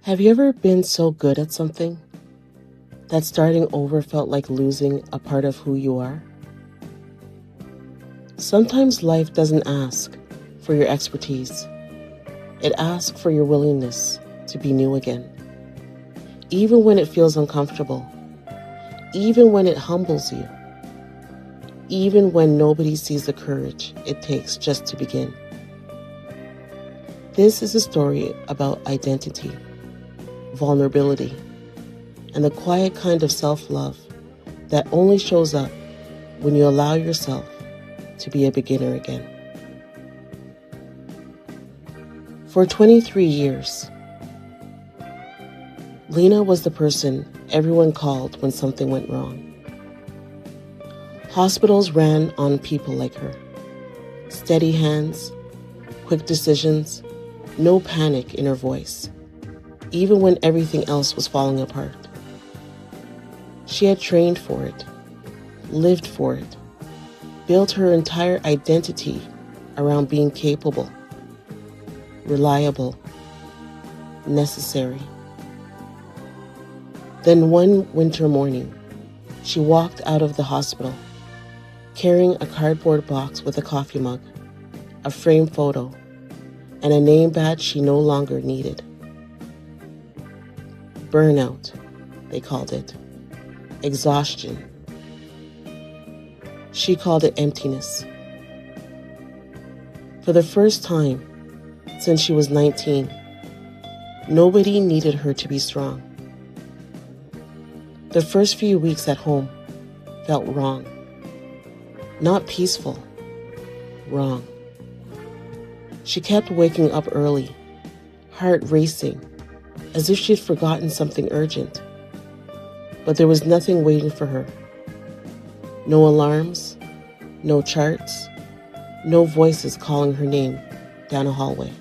Have you ever been so good at something that starting over felt like losing a part of who you are? Sometimes life doesn't ask for your expertise. It asks for your willingness to be new again. Even when it feels uncomfortable, even when it humbles you, even when nobody sees the courage it takes just to begin. This is a story about identity, vulnerability, and the quiet kind of self-love that only shows up when you allow yourself to be a beginner again. For 23 years, Lena was the person everyone called when something went wrong. Hospitals ran on people like her. Steady hands, quick decisions, no panic in her voice, even when everything else was falling apart. She had trained for it, lived for it, built her entire identity around being capable, reliable, necessary. Then one winter morning, she walked out of the hospital, carrying a cardboard box with a coffee mug, a framed photo, and a name badge she no longer needed. Burnout, they called it. Exhaustion. She called it emptiness. For the first time since she was 19, nobody needed her to be strong. The first few weeks at home felt wrong. Not peaceful, wrong. She kept waking up early, heart racing, as if she'd forgotten something urgent. But there was nothing waiting for her. No alarms, no charts, no voices calling her name down a hallway.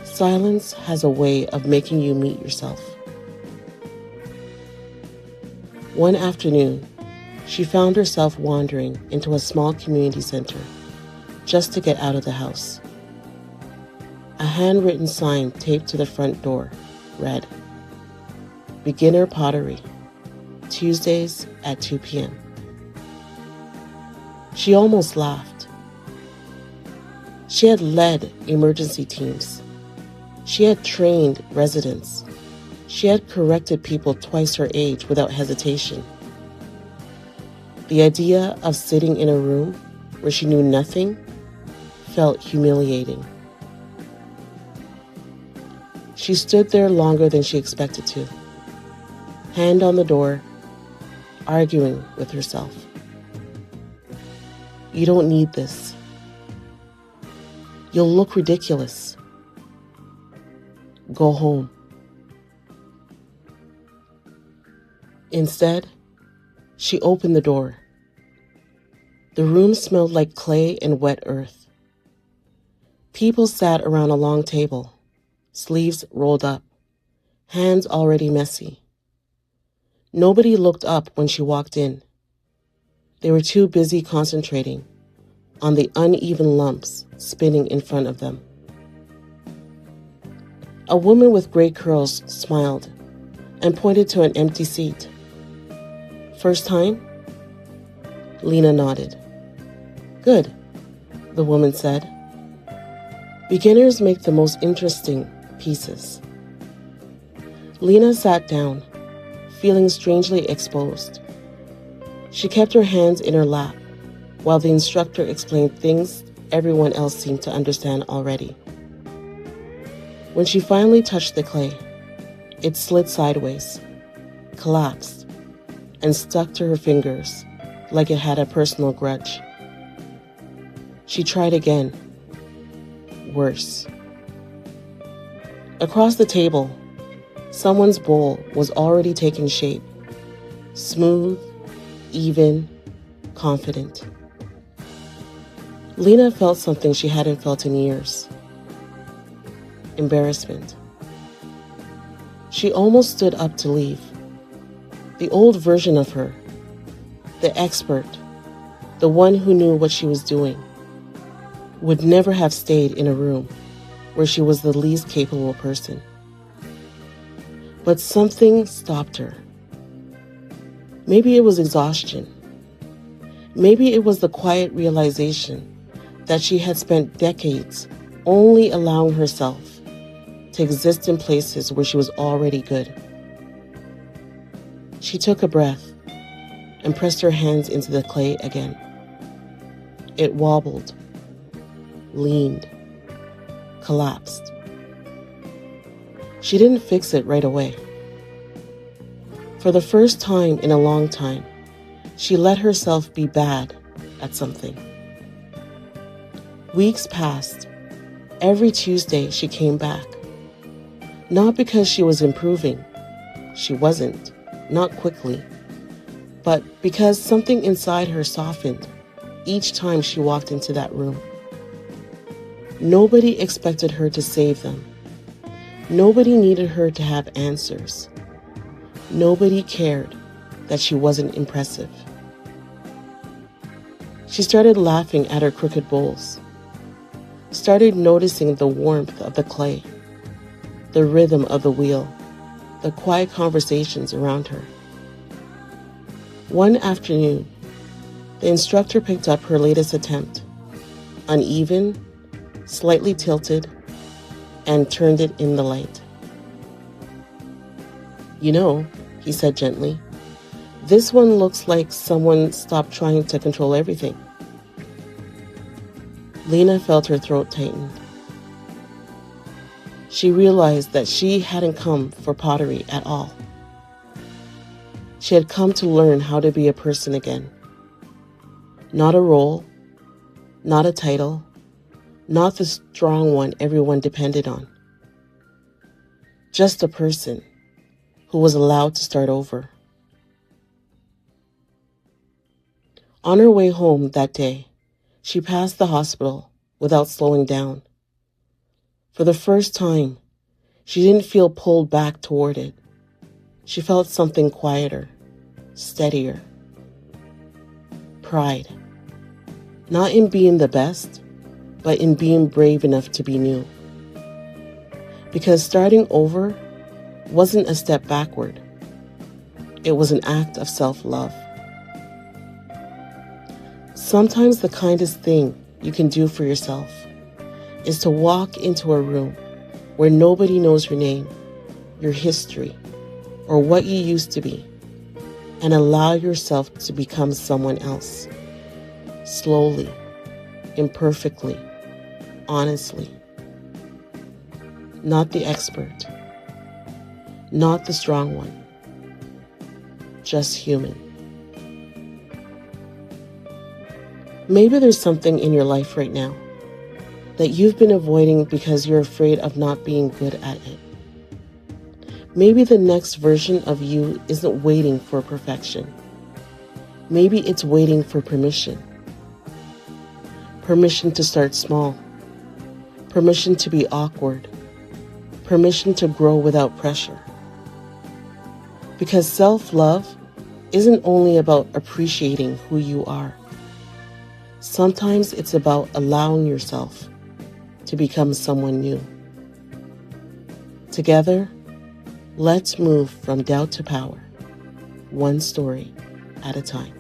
Silence has a way of making you meet yourself. One afternoon, she found herself wandering into a small community center just to get out of the house. A handwritten sign taped to the front door read, "Beginner Pottery, Tuesdays at 2 p.m. She almost laughed. She had led emergency teams. She had trained residents. She had corrected people twice her age without hesitation. The idea of sitting in a room where she knew nothing felt humiliating. She stood there longer than she expected to, hand on the door, arguing with herself. You don't need this. You'll look ridiculous. Go home. Instead, she opened the door. The room smelled like clay and wet earth. People sat around a long table, sleeves rolled up, hands already messy. Nobody looked up when she walked in. They were too busy concentrating on the uneven lumps spinning in front of them. A woman with gray curls smiled and pointed to an empty seat. First time? Lena nodded. Good, the woman said. Beginners make the most interesting pieces. Lena sat down, feeling strangely exposed. She kept her hands in her lap while the instructor explained things everyone else seemed to understand already. When she finally touched the clay, it slid sideways, collapsed, and stuck to her fingers like it had a personal grudge. She tried again. Worse. Across the table, someone's bowl was already taking shape. Smooth, even, confident. Lena felt something she hadn't felt in years. Embarrassment. She almost stood up to leave. The old version of her, the expert, the one who knew what she was doing, would never have stayed in a room where she was the least capable person. But something stopped her. Maybe it was exhaustion. Maybe it was the quiet realization that she had spent decades only allowing herself to exist in places where she was already good. She took a breath and pressed her hands into the clay again. It wobbled, leaned, collapsed. She didn't fix it right away. For the first time in a long time, she let herself be bad at something. Weeks passed. Every Tuesday she came back. Not because she was improving. She wasn't, not quickly. But because something inside her softened each time she walked into that room. Nobody expected her to save them. Nobody needed her to have answers. Nobody cared that she wasn't impressive. She started laughing at her crooked bowls, started noticing the warmth of the clay, the rhythm of the wheel, the quiet conversations around her. One afternoon, the instructor picked up her latest attempt, uneven, slightly tilted, and turned it in the light. "You know," he said gently, "this one looks like someone stopped trying to control everything." Lena felt her throat tighten. She realized that she hadn't come for pottery at all. She had come to learn how to be a person again. Not a role, not a title, not the strong one everyone depended on. Just a person who was allowed to start over. On her way home that day, she passed the hospital without slowing down. For the first time, she didn't feel pulled back toward it. She felt something quieter, steadier. Pride. Not in being the best, but in being brave enough to be new. Because starting over wasn't a step backward. It was an act of self-love. Sometimes the kindest thing you can do for yourself is to walk into a room where nobody knows your name, your history, or what you used to be, and allow yourself to become someone else. Slowly, imperfectly, honestly. Not the expert, not the strong one, just human. Maybe there's something in your life right now that you've been avoiding because you're afraid of not being good at it. Maybe the next version of you isn't waiting for perfection. Maybe it's waiting for permission. Permission to start small. Permission to be awkward. Permission to grow without pressure. Because self-love isn't only about appreciating who you are. Sometimes it's about allowing yourself to become someone new. Together, let's move from doubt to power, one story at a time.